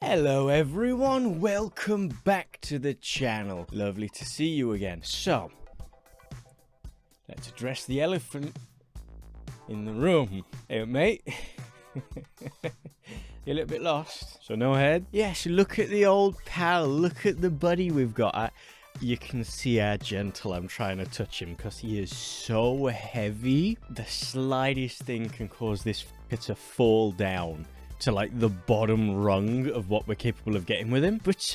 Hello everyone, welcome back to the channel. Lovely to see you again. So, let's address the elephant in the room. Hey mate, you're a little bit lost, so no head? Yes, look at the old pal, look at the buddy we've got. You can see how gentle I'm trying to touch him because he is so heavy. The slightest thing can cause this f***er to fall down to like the bottom rung of what we're capable of getting with him. But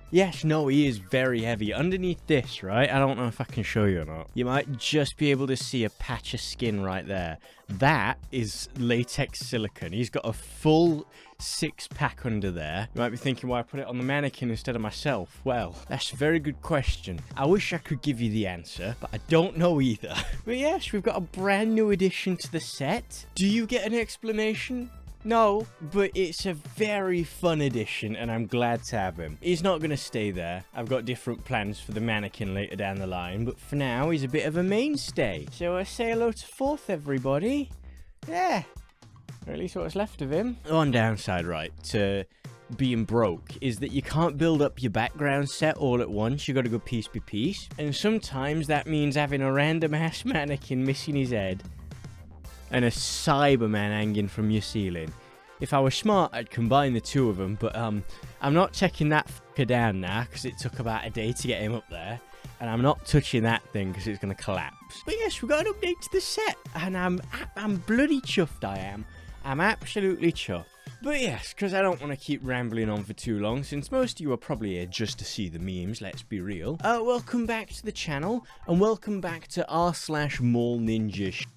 yes, no, he is very heavy. Underneath this, right, I don't know if I can show you or not, you might just be able to see a patch of skin right there. That is latex silicone. He's got a full six-pack under there. You might be thinking why I put it on the mannequin instead of myself. Well, that's a very good question. I wish I could give you the answer, but I don't know either. But yes, we've got a brand new addition to the set. Do you get an explanation? No, but it's a very fun addition and I'm glad to have him. He's not going to stay there. I've got different plans for the mannequin later down the line, but for now he's a bit of a mainstay. So say hello to Fourth, everybody. Yeah, or at least what's left of him. One downside, right, to being broke is that you can't build up your background set all at once. You got to go piece by piece, and sometimes that means having a random ass mannequin missing his head and a Cyberman hanging from your ceiling. If I were smart, I'd combine the two of them, but I'm not taking that f***er down now because it took about a day to get him up there, and I'm not touching that thing because it's going to collapse. But yes, we've got an update to the set, and I'm bloody chuffed, I am. I'm absolutely chuffed. But yes, because I don't want to keep rambling on for too long, since most of you are probably here just to see the memes, let's be real. Welcome back to the channel, and welcome back to r/MallNinja𝓢𝓽𝓾𝓯.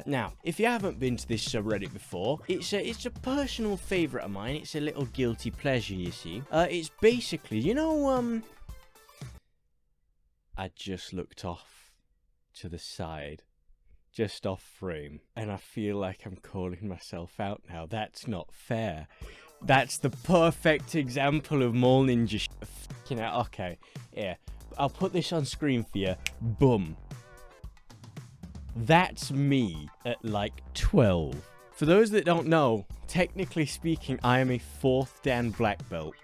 Now, if you haven't been to this subreddit before, it's a personal favourite of mine. It's a little guilty pleasure, you see. It's basically, you know, I just looked off to the side, just off frame, and I feel like I'm calling myself out now. That's not fair. That's the perfect example of MallNinja𝓢𝓽𝓾𝓯. Okay, yeah, I'll put this on screen for you. Boom. That's me at like 12. For those that don't know, technically speaking, I am a 4th Dan black belt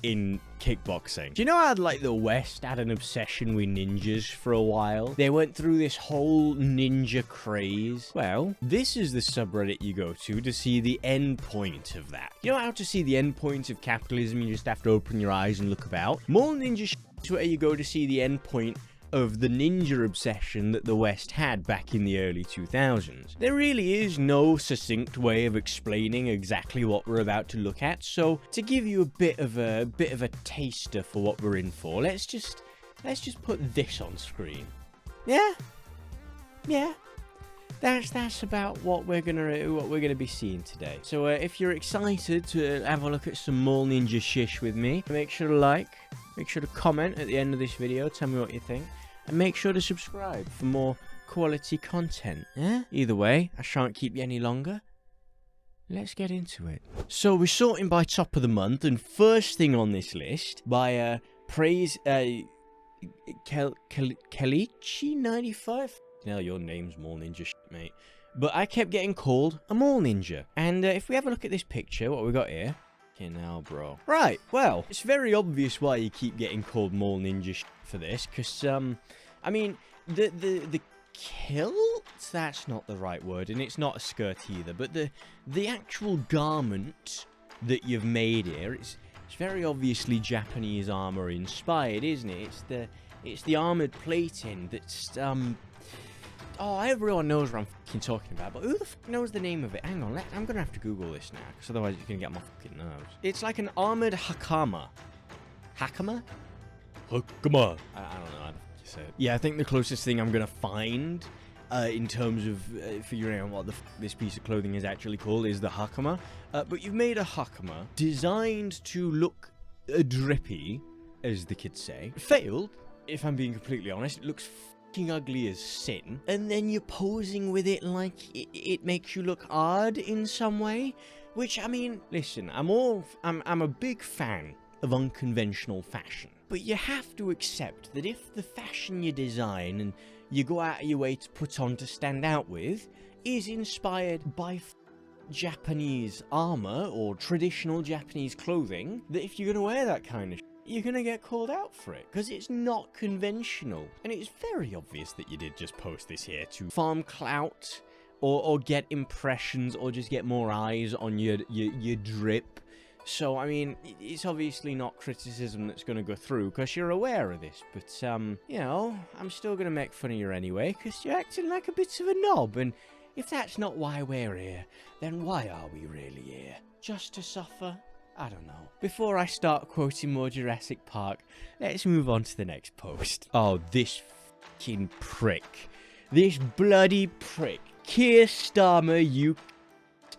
in kickboxing. Do you know how like the West had an obsession with ninjas for a while? They went through this whole ninja craze. Well, this is the subreddit you go to see the end point of that. You know how to see the end point of capitalism? You just have to open your eyes and look about. MallNinja𝓢𝓽𝓾𝓯 is where you go to see the end point of the ninja obsession that the West had back in the early 2000s. There really is no succinct way of explaining exactly what we're about to look at, so to give you a bit of a taster for what we're in for, let's just put this on screen. Yeah, that's about what we're gonna be seeing today. So if you're excited to have a look at some MallNinja𝓢𝓽𝓾 with me, make sure to like, make sure to comment at the end of this video, tell me what you think, and make sure to subscribe for more quality content. Yeah? Either way, I shan't keep you any longer. Let's get into it. So we're sorting by top of the month, and first thing on this list by praise MallNinja𝓢𝓾𝓯95. Now your name's MallNinja𝓢𝓽𝓾, mate. But I kept getting called a mall ninja. And if we have a look at this picture, what we got here. Okay, now, bro. Right, well, it's very obvious why you keep getting called MallNinja𝓢𝓾𝓯 for this. Because, I mean, the kilt? That's not the right word. And it's not a skirt either. But the actual garment that you've made here, it's very obviously Japanese armor inspired, isn't it? It's the armored plating that's, oh, everyone knows what I'm fucking talking about, but who the fuck knows the name of it? Hang on, I'm gonna have to Google this now, because otherwise it's gonna get my fucking nerves. It's like an armored hakama. Hakama? Hakama. I don't know how to say it. Yeah, I think the closest thing I'm gonna find in terms of figuring out what this piece of clothing is actually called is the hakama. But you've made a hakama designed to look drippy, as the kids say. Failed, if I'm being completely honest. It looks fucking ugly as sin, and then you're posing with it like it makes you look odd in some way, which, I mean, listen, I'm a big fan of unconventional fashion, but you have to accept that if the fashion you design and you go out of your way to put on to stand out with is inspired by Japanese armor or traditional Japanese clothing that if you're going to wear that kind of you're going to get called out for it, because it's not conventional. And it's very obvious that you did just post this here to farm clout, or get impressions, or just get more eyes on your drip. So, I mean, it's obviously not criticism that's going to go through, because you're aware of this. But, you know, I'm still going to make fun of you anyway, because you're acting like a bit of a knob. And if that's not why we're here, then why are we really here? Just to suffer? I don't know. Before I start quoting more Jurassic Park, let's move on to the next post. Oh, this fucking prick. This bloody prick. Keir Starmer, you...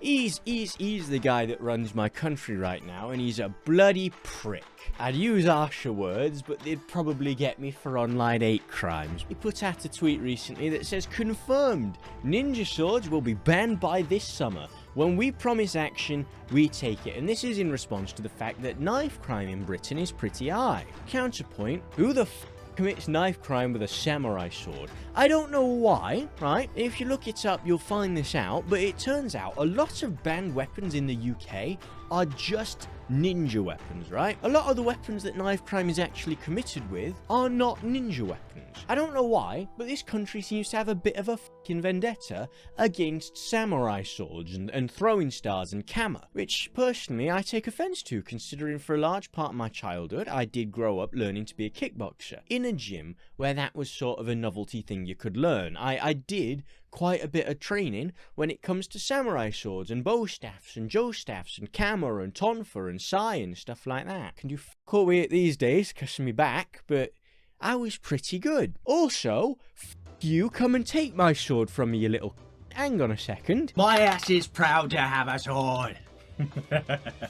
He's the guy that runs my country right now, and he's a bloody prick. I'd use harsher words, but they'd probably get me for online hate crimes. He put out a tweet recently that says, confirmed, ninja swords will be banned by this summer. When we promise action, we take it. And this is in response to the fact that knife crime in Britain is pretty high. Counterpoint, who the f commits knife crime with a samurai sword? I don't know why, right? If you look it up, you'll find this out, but it turns out a lot of banned weapons in the UK are just ninja weapons, right? A lot of the weapons that knife crime is actually committed with are not ninja weapons. I don't know why, but this country seems to have a bit of a fucking vendetta against samurai swords and throwing stars and kama, which personally I take offense to, considering for a large part of my childhood I did grow up learning to be a kickboxer in a gym where that was sort of a novelty thing you could learn. I did quite a bit of training when it comes to samurai swords and bow staffs and jo staffs and kama and tonfa and sai and stuff like that. Can do f*** all with it these days because of me back, but I was pretty good. Also, f*** you, come and take my sword from me, you little... Hang on a second. My ass is proud to have a sword.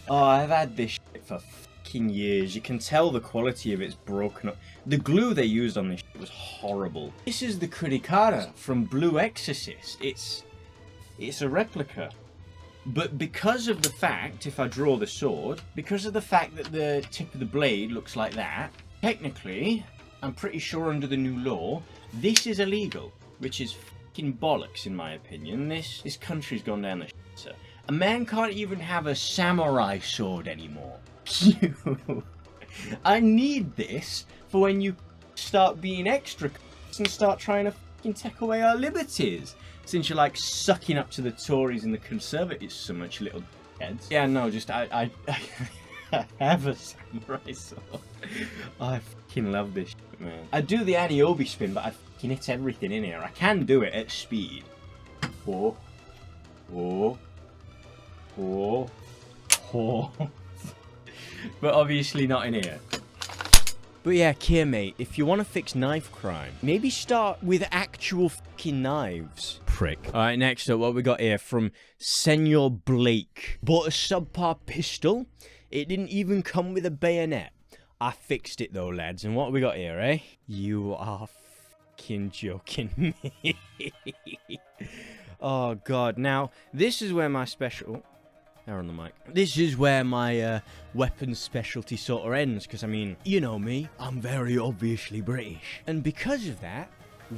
Oh, I've had this shit for fucking years. You can tell the quality of it's broken up. The glue they used on this shit was horrible. This is the Kuriikara from Blue Exorcist. It's a replica. But because of the fact, if I draw the sword, because of the fact that the tip of the blade looks like that, technically, I'm pretty sure under the new law, this is illegal, which is fucking bollocks in my opinion. This country's gone down the shitter. A man can't even have a samurai sword anymore. Pew! I need this for when you start being extra and start trying to fucking take away our liberties. Since you're like sucking up to the Tories and the Conservatives so much, little heads. Yeah, no, just I have a samurai sword. I fucking love this shit, man. I do the Adiobi spin, but I fucking hit everything in here. I can do it at speed. Oh. But obviously not in here. But yeah, Keir, mate, if you want to fix knife crime, maybe start with actual fucking knives. Prick. Alright, next up, what we got here from Senor Blake. Bought a subpar pistol. It didn't even come with a bayonet. I fixed it though, lads. And what we got here, eh? You are fucking joking me. Oh, God. Now, this is where my special... They're on the mic. This is where my weapons specialty sort of ends, because, I mean, you know me, I'm very obviously British. And because of that,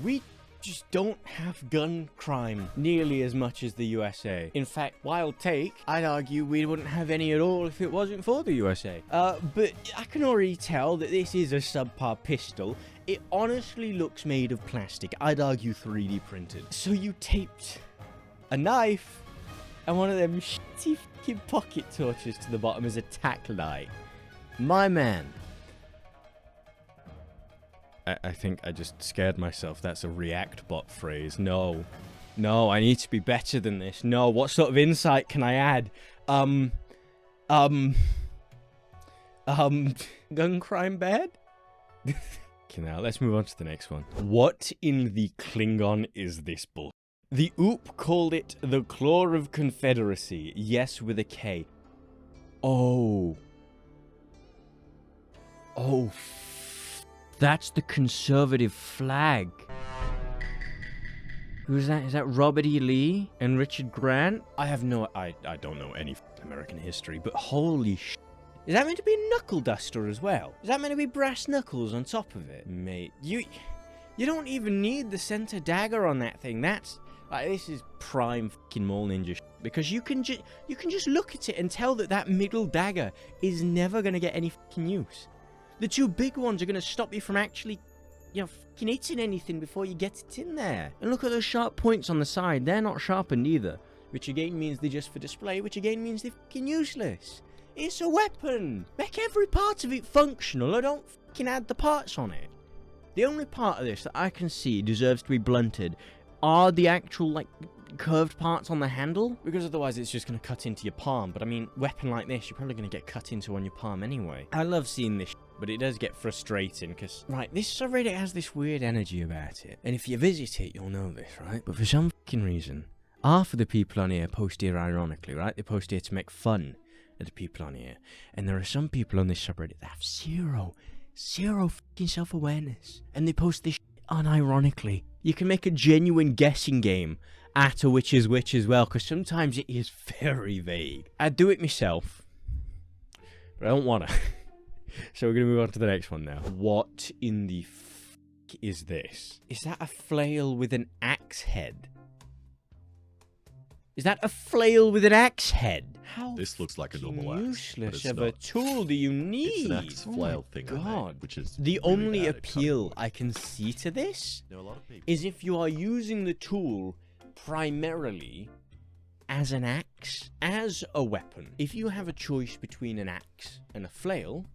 we just don't have gun crime nearly as much as the USA. In fact, wild take, I'd argue we wouldn't have any at all if it wasn't for the USA. But I can already tell that this is a subpar pistol. It honestly looks made of plastic. I'd argue 3D printed. So you taped a knife and one of them shitty fucking pocket torches to the bottom as a tack light. My man. I think I just scared myself. That's a React bot phrase. No. No, I need to be better than this. No, what sort of insight can I add? Gun crime bad? Okay, now let's move on to the next one. What in the Klingon is this bull? The Oop called it the Claw of Confederacy. Yes, with a K. Oh. Oh, that's the conservative flag. Who's that? Is that Robert E. Lee and Richard Grant? I don't know any American history, but holy sh**. Is that meant to be a knuckle duster as well? Is that meant to be brass knuckles on top of it? Mate, you don't even need the center dagger on that thing. That's... this is prime fucking MallNinja. because you can just look at it and tell that that middle dagger is never going to get any fucking use. The two big ones are going to stop you from actually, you know, fucking hitting anything before you get it in there. And look at those sharp points on the side. They're not sharpened either, which again means they're just for display, which again means they're fucking useless. It's a weapon. Make every part of it functional, or don't fucking add the parts on it. The only part of this that I can see deserves to be blunted are the actual, like, curved parts on the handle, because otherwise it's just going to cut into your palm. But I mean, weapon like this, you're probably going to get cut into on your palm anyway. I love seeing this, but it does get frustrating because, right, this subreddit has this weird energy about it. And if you visit it, you'll know this, right? But for some fucking reason, half of the people on here post here ironically, right? They post here to make fun of the people on here. And there are some people on this subreddit that have zero fucking self-awareness. And they post this unironically. You can make a genuine guessing game at a which is which as well, because sometimes it is very vague. I'd do it myself, but I don't want to. So we're going to move on to the next one now. What in the f*** is this? Is that a flail with an axe head? Is that a flail with an axe head? How this looks like a normal axe, useless of a tool do you need? It's an axe flail thing, God. Which is the really only bad at appeal cutting I can see to this wood. A lot of people. is if you are using the tool primarily as an axe, as a weapon. If you have a choice between an axe and a flail,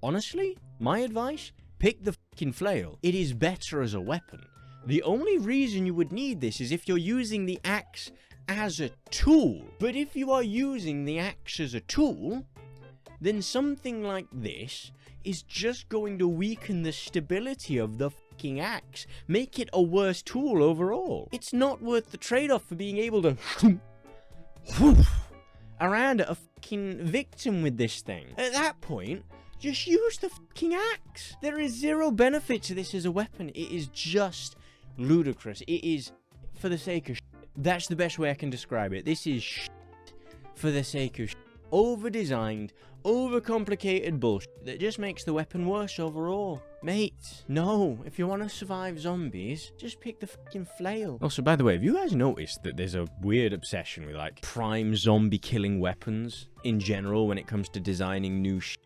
honestly, my advice, pick the fucking flail. It is better as a weapon. The only reason you would need this is if you're using the axe as a tool. But if you are using the axe as a tool, then something like this is just going to weaken the stability of the fucking axe, make it a worse tool overall. It's not worth the trade-off for being able to around a fucking victim with this thing. At that point, just use the fucking axe. There is zero benefit to this as a weapon. It is just ludicrous. It is for the sake of shit. That's the best way I can describe it. This is shit for the sake of shit. Over-designed, over-complicated bullshit that just makes the weapon worse overall. Mate, no. If you want to survive zombies, just pick the fucking flail. Also, by the way, have you guys noticed that there's a weird obsession with, like, prime zombie-killing weapons in general when it comes to designing new shit?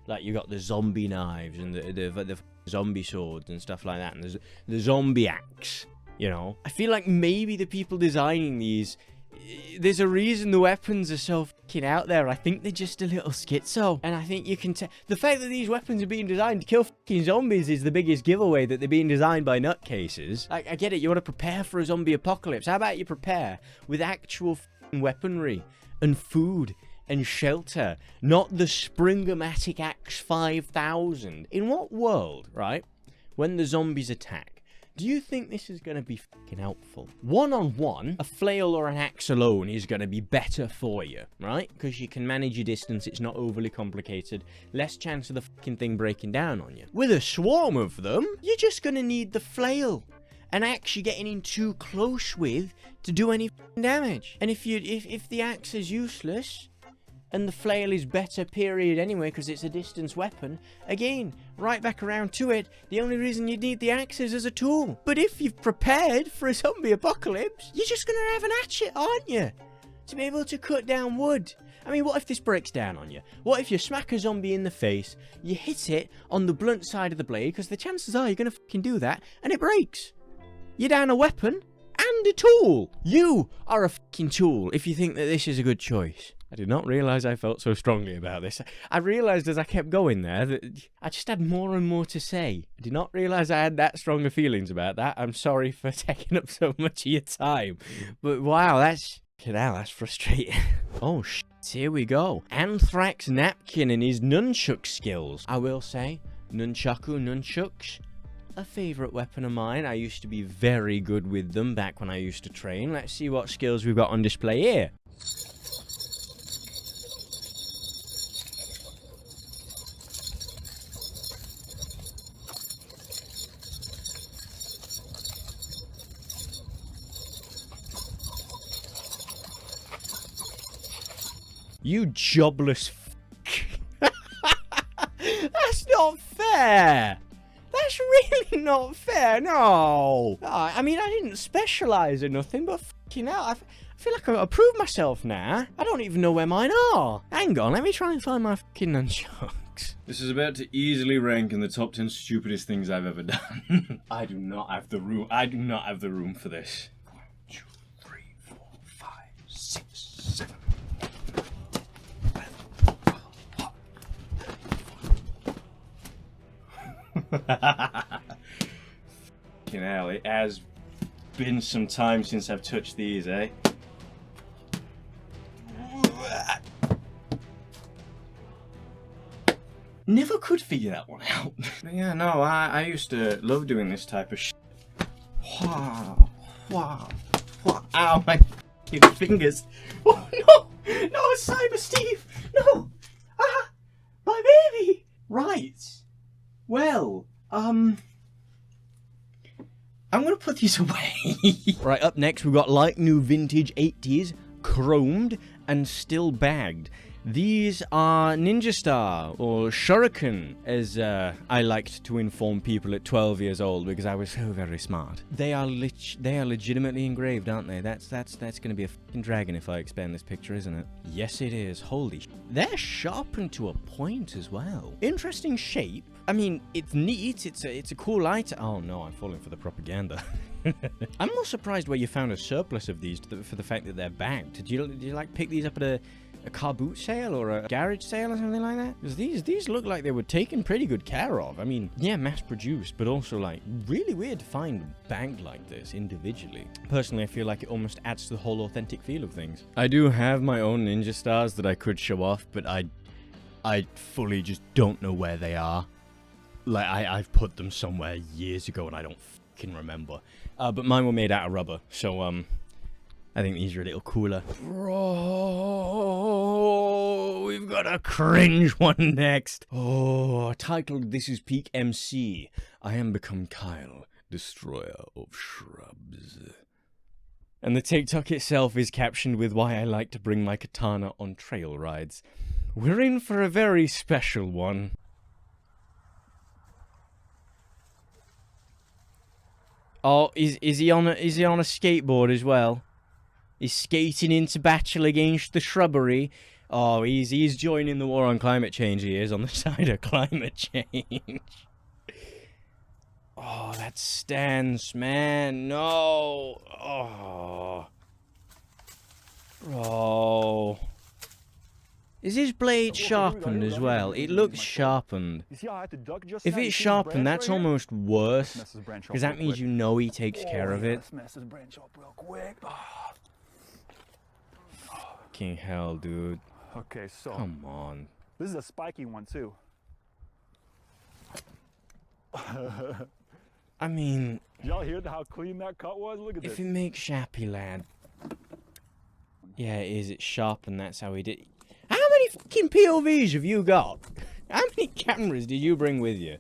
Like, you got the zombie knives and the zombie swords and stuff like that, and there's the zombie axe, you know? I feel like maybe the people designing these, there's a reason the weapons are so fucking out there. I think they're just a little schizo. And I think you can tell. The fact that these weapons are being designed to kill fucking zombies is the biggest giveaway that they're being designed by nutcases. Like, I get it. You want to prepare for a zombie apocalypse. How about you prepare with actual fucking weaponry and food and shelter, not the Springomatic Axe 5000. In what world, right, when the zombies attack, do you think this is going to be fucking helpful? One-on-one, a flail or an axe alone is going to be better for you, right? Because you can manage your distance, it's not overly complicated, less chance of the fucking thing breaking down on you. With a swarm of them, you're just going to need the flail. An axe you're getting in too close with to do any fucking damage. And if the axe is useless, and the flail is better, period, anyway, because it's a distance weapon, again, right back around to it, the only reason you need the axe is as a tool. But if you've prepared for a zombie apocalypse, you're just going to have an hatchet, aren't you? To be able to cut down wood. I mean, what if this breaks down on you? What if you smack a zombie in the face, you hit it on the blunt side of the blade, because the chances are you're going to fucking do that, and it breaks. You're down a weapon and a tool. You are a fucking tool if you think that this is a good choice. I did not realise I felt so strongly about this. I realised as I kept going there that I just had more and more to say. I did not realise I had that stronger feelings about that. I'm sorry for taking up so much of your time. But wow, that's frustrating. Oh shit, here we go. Anthrax Napkin and his nunchuck skills. I will say, nunchucks, a favourite weapon of mine. I used to be very good with them back when I used to train. Let's see what skills we've got on display here. You jobless f***. That's not fair. That's really not fair, no. I mean, I didn't specialise in nothing, but fucking hell, I feel like I gotta prove myself now. I don't even know where mine are. Hang on, let me try and find my fucking nunchucks. This is about to easily rank in the top 10 stupidest things I've ever done. I do not have the room. I do not have the room for this. 1, 2, 3, 4, 5, 6, 7. Fucking hell, it has been some time since I've touched these, eh? Never could figure that one out. But yeah, no, I used to love doing this type of shit. Wow, wow, wow. Ow, my fucking fingers. Oh no, no, Cyber Steve, no. Ah, my baby. Right. Well, I'm gonna put these away. Right, up next we've got like new vintage 80s, chromed and still bagged. These are Ninja or Shuriken, as I liked to inform people at 12 years old because I was so very smart. They are legitimately engraved, aren't they? That's gonna be a fucking dragon if I expand this picture, isn't it? Yes, it is. Holy sh**. They're sharpened to a point as well. Interesting shape. I mean, it's neat. It's a cool item. Oh no, I'm falling for the propaganda. I'm more surprised where you found a surplus of these for the fact that they're bagged. Did you like pick these up at a car boot sale or a garage sale or something like that? Because these look like they were taken pretty good care of. I mean, yeah, mass produced, but also like really weird to find bagged like this individually. Personally, I feel like it almost adds to the whole authentic feel of things. I do have my own Ninja Stars that I could show off, but I fully just don't know where they are. Like I've put them somewhere years ago and I don't fucking remember. But mine were made out of rubber, so I think these are a little cooler. Oh, we've got a cringe one next. Oh, titled "This is Peak MC. I am become Kyle, destroyer of shrubs." And the TikTok itself is captioned with why I like to bring my katana on trail rides. We're in for a very special one. Oh, is he on a skateboard as well? He's skating into battle against the shrubbery. Oh, he's joining the war on climate change. He is on the side of climate change. Oh, that stance, man. No. Oh. Bro. Is his blade sharpened as well? It looks sharpened. If it's sharpened, that's almost worse. Because that means you know he takes care of it. Fucking hell, dude. Okay, so come on. This is a spiky one too. I mean, y'all hear how clean that cut was? Look at this. If it makes Shappy, lad. Yeah, it is. It's sharp, and that's how he did. How many fucking POVs have you got? How many cameras did you bring with you?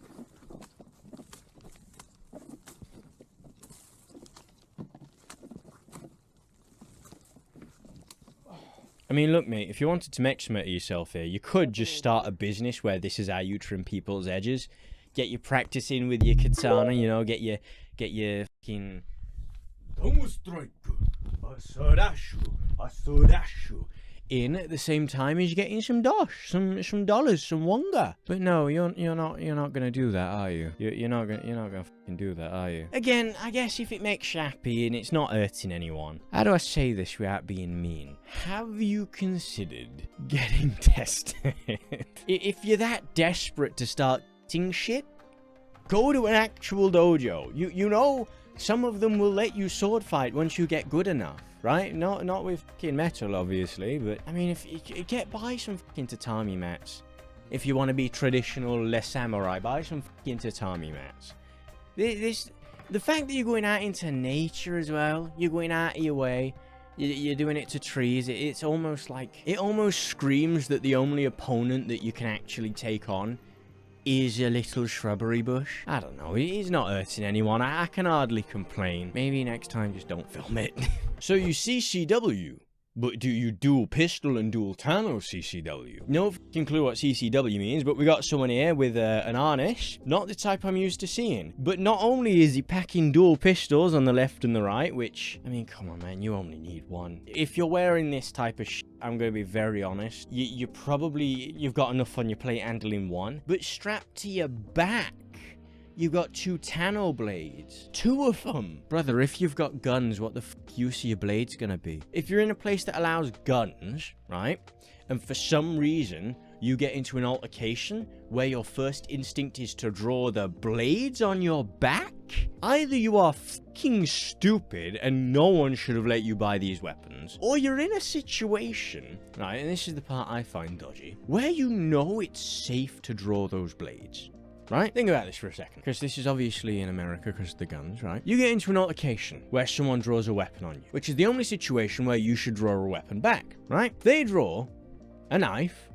I mean, look, mate, if you wanted to make something of yourself here, you could just start a business where this is how you trim people's edges. Get your practice in with your katana, you know, get your fucking... in at the same time as you're getting some dosh, some dollars, some wonga. But no, you're not gonna do that, are you? You're not gonna fucking do that, are you? Again, I guess if it makes you happy and it's not hurting anyone. How do I say this without being mean? Have you considered getting tested? If you're that desperate to start getting shit, go to an actual dojo. You know, some of them will let you sword fight once you get good enough. Right? Not with fucking metal, obviously, but I mean, if you buy some fucking tatami mats. If you want to be traditional, less samurai, buy some fucking tatami mats. The fact that you're going out into nature as well, you're going out of your way, you're doing it to trees, it's almost like, it almost screams that the only opponent that you can actually take on is a little shrubbery bush. I don't know, he's not hurting anyone. I can hardly complain. Maybe next time just don't film it. So you see CW, But do you dual pistol and dual Tano CCW? No fucking clue what CCW means, but we got someone here with an harness. Not the type I'm used to seeing. But not only is he packing dual pistols on the left and the right, which, I mean, come on, man, you only need one. If you're wearing this type of shit, I'm going to be very honest. You've got enough on your plate handling one. But strapped to your back, you've got 2 Tano blades. 2 of them. Brother, if you've got guns, what the use of your blades gonna be? If you're in a place that allows guns, right? And for some reason, you get into an altercation where your first instinct is to draw the blades on your back, either you are fucking stupid and no one should have let you buy these weapons, or you're in a situation, right, and this is the part I find dodgy, where you know it's safe to draw those blades. Right? Think about this for a second, because this is obviously in America because of the guns, right? You get into an altercation where someone draws a weapon on you, which is the only situation where you should draw a weapon back, right? They draw a knife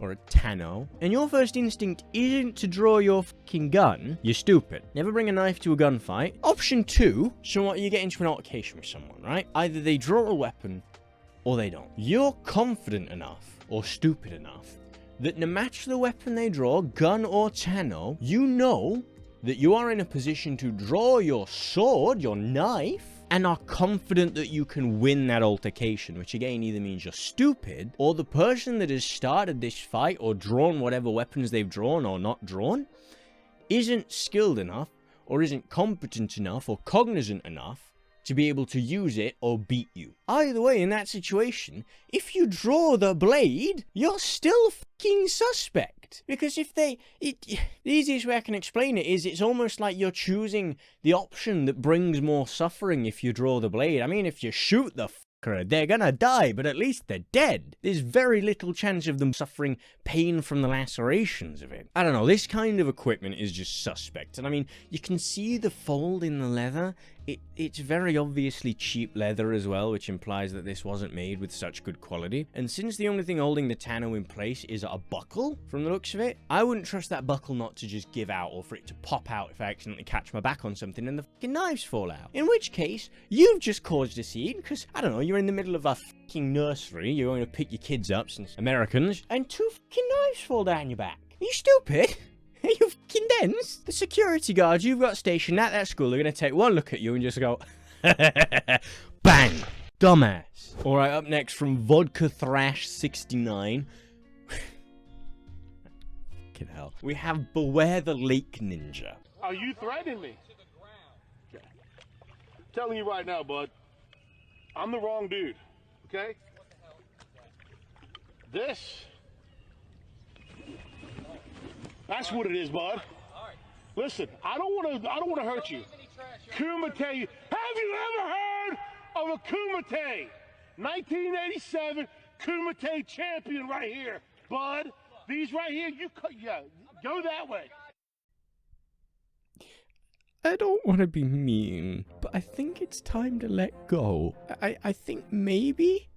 or a Tano, and your first instinct isn't to draw your fucking gun. You're stupid. Never bring a knife to a gunfight. Option 2, so you get into an altercation with someone, right? Either they draw a weapon or they don't. You're confident enough or stupid enough that no matter the weapon they draw, gun or Tano, you know that you are in a position to draw your sword, your knife, and are confident that you can win that altercation, which again either means you're stupid, or the person that has started this fight or drawn whatever weapons they've drawn or not drawn isn't skilled enough, or isn't competent enough, or cognizant enough to be able to use it or beat you. Either way, in that situation, if you draw the blade, you're still fucking suspect. Because if the easiest way I can explain it is it's almost like you're choosing the option that brings more suffering if you draw the blade. I mean, if you shoot the fucker, they're gonna die, but at least they're dead. There's very little chance of them suffering pain from the lacerations of it. I don't know, this kind of equipment is just suspect. And I mean, you can see the fold in the leather. It's very obviously cheap leather as well, which implies that this wasn't made with such good quality. And since the only thing holding the Tano in place is a buckle, from the looks of it, I wouldn't trust that buckle not to just give out or for it to pop out if I accidentally catch my back on something and the fucking knives fall out. In which case, you've just caused a scene, because, I don't know, you're in the middle of a fucking nursery, you're going to pick your kids up, since Americans, and 2 fucking knives fall down your back. Are you stupid? Are you fucking dense? The security guards you've got stationed at that school are going to take one look at you and just go, bang, dumbass. All right, up next from MallNinja�𝓽𝓾𝓯. Fucking hell. We have Beware the Lake Ninja. Are you threatening me? Okay. Telling you right now, bud, I'm the wrong dude, okay? This... That's what it is, bud. Listen, I don't want to hurt you. Kumite. Have you ever heard of a Kumite? 1987 Kumite champion right here, bud. These right here, yeah, go that way. I don't want to be mean, but I think it's time to let go. I think maybe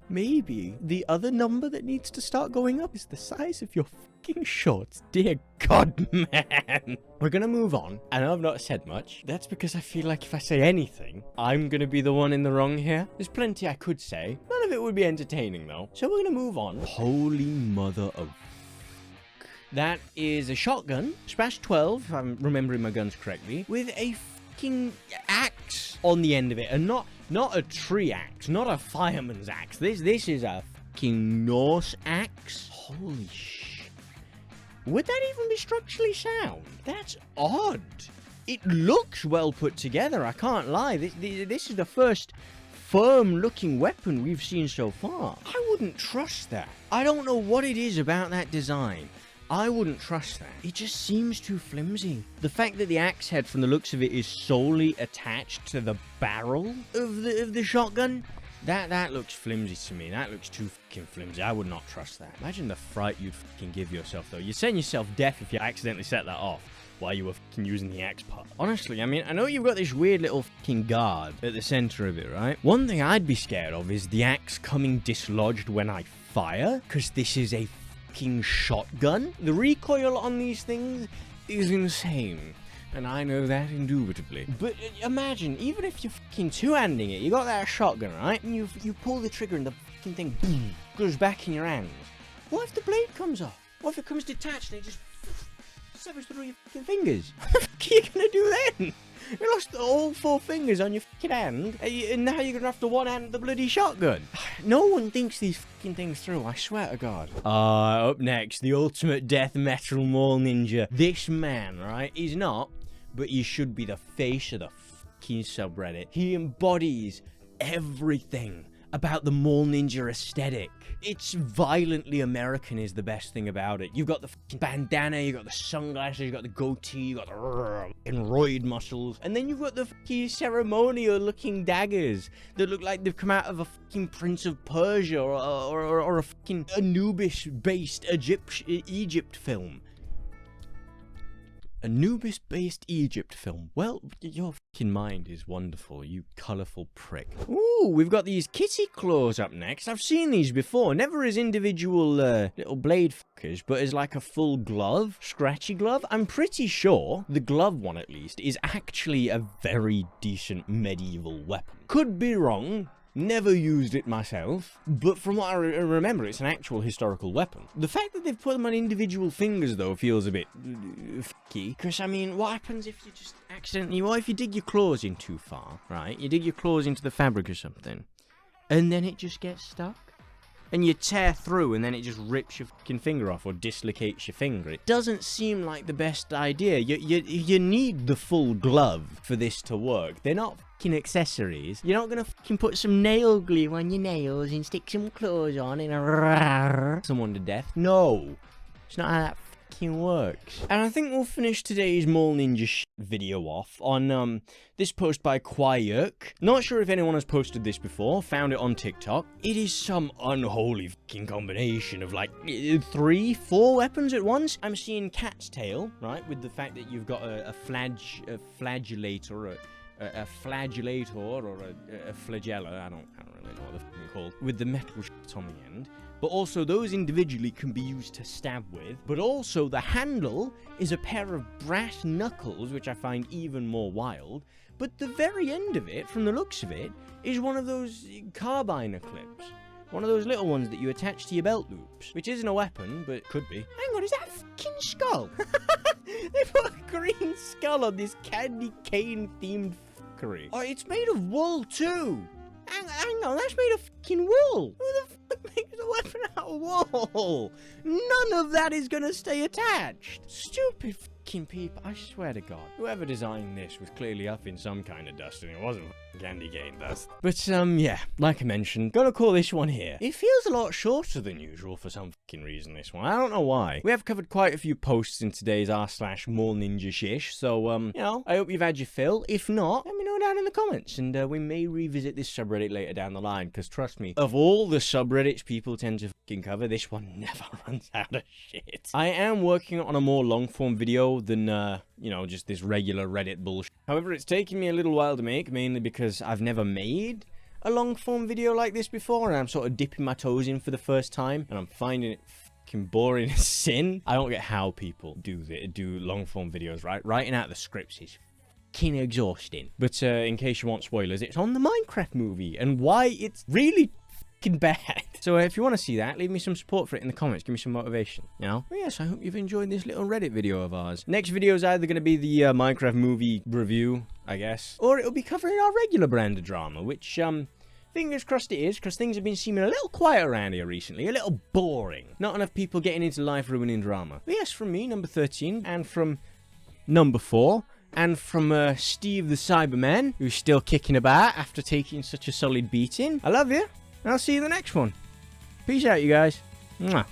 the other number that needs to start going up is the size of your fucking shorts. Dear God, man. We're gonna move on. I know I've not said much. That's because I feel like if I say anything, I'm gonna be the one in the wrong here. There's plenty I could say. None of it would be entertaining, though. So we're gonna move on. Holy mother of... That is a shotgun, Smash 12, if I'm remembering my guns correctly, with a fucking axe on the end of it, and not a tree axe, not a fireman's axe. This is a fucking Norse axe. Holy shit. Would that even be structurally sound? That's odd. It looks well put together, I can't lie. This is the first firm-looking weapon we've seen so far. I wouldn't trust that. I don't know what it is about that design. I wouldn't trust that. It just seems too flimsy. The fact that the axe head, from the looks of it, is solely attached to the barrel of the shotgun, that looks flimsy to me. That looks too fucking flimsy. I would not trust that. Imagine the fright you'd fucking give yourself, though. You'd send yourself deaf if you accidentally set that off while you were fucking using the axe part. Honestly, I mean, I know you've got this weird little fucking guard at the center of it, right? One thing I'd be scared of is the axe coming dislodged when I fire, because this is a fucking shotgun. The recoil on these things is insane, and I know that indubitably. But imagine, even if you're fucking two-handing it, you got that shotgun, right? And you pull the trigger and the fucking thing boom, goes back in your hand. What if the blade comes off? What if it comes detached and it just severs through your fucking fingers? What the fuck are you gonna do then? You lost all 4 fingers on your fucking hand, and now you're gonna have to one-hand the bloody shotgun. No one thinks these fucking things through, I swear to God. Up next, the ultimate death metal mall ninja. This man, right, he's not, but he should be the face of the fucking subreddit. He embodies everything about the mall ninja aesthetic. It's violently American is the best thing about it. You've got the fucking bandana, you've got the sunglasses, you've got the goatee, you've got the roid muscles, and then you've got the fucking ceremonial looking daggers that look like they've come out of a fucking Prince of Persia or a fucking Anubis based Egypt film. Anubis-based Egypt film. Well, your fucking mind is wonderful, you colourful prick. Ooh, we've got these kitty claws up next. I've seen these before, never as individual little blade fuckers, but as like a full glove, scratchy glove. I'm pretty sure the glove one, at least, is actually a very decent medieval weapon. Could be wrong. Never used it myself, but from what I remember, it's an actual historical weapon. The fact that they've put them on individual fingers, though, feels a bit fucky. Because, I mean, what happens if you just accidentally... What if you dig your claws in too far, right? You dig your claws into the fabric or something, and then it just gets stuck? And you tear through, and then it just rips your fucking finger off or dislocates your finger. It doesn't seem like the best idea. You need the full glove for this to work. They're not fucking accessories. You're not gonna fucking put some nail glue on your nails and stick some claws on and someone to death. No, it's not how that fucking works. And I think we'll finish today's Mall Ninja video off on this post by MallNinja�𝓽𝓾𝓯. Not sure if anyone has posted this before, found it on TikTok. It is some unholy fucking combination of like 3, 4 weapons at once. I'm seeing cat's tail, right, with the fact that you've got a flagellator or a flagella, I don't really know what they're fucking called, with the metal shit on the end. But also those individually can be used to stab with. But also the handle is a pair of brass knuckles, which I find even more wild. But the very end of it, from the looks of it, is one of those carbiner clips. One of those little ones that you attach to your belt loops. Which isn't a weapon, but could be. Hang on, is that a fucking skull? They put a green skull on this candy cane themed fuckery. Oh, it's made of wool too. Hang on, that's made of fucking wool. Who the fuck makes a weapon out of wool? None of that is gonna stay attached. Stupid fucking people, I swear to God. Whoever designed this was clearly up in some kind of dust, and it wasn't candy cane dust. But, yeah, like I mentioned, gonna call this one here. It feels a lot shorter than usual for some fucking reason, this one. I don't know why. We have covered quite a few posts in today's r/MallNinja𝓢𝓽𝓾, so, you know, I hope you've had your fill. If not, let me know down in the comments, and we may revisit this subreddit later down the line, because trust me, of all the subreddits people tend to fucking cover, this one never runs out of shit. I am working on a more long-form video than, you know, just this regular Reddit bullshit. However, it's taken me a little while to make, mainly because I've never made a long-form video like this before, and I'm sort of dipping my toes in for the first time, and I'm finding it fucking boring as sin. I don't get how people do long-form videos, right? Writing out the scripts is fucking exhausting. But in case you want spoilers, it's on the Minecraft movie, and why it's really bad. So if you want to see that, leave me some support for it in the comments. Give me some motivation, you know? But yes, I hope you've enjoyed this little Reddit video of ours. Next video is either going to be the Minecraft movie review, I guess, or it'll be covering our regular brand of drama, which, fingers crossed it is, because things have been seeming a little quiet around here recently, a little boring. Not enough people getting into life-ruining drama. But yes, from me, number 13, and from number 4, and from Steve the Cyberman, who's still kicking about after taking such a solid beating. I love you. And I'll see you in the next one. Peace out, you guys. Mwah.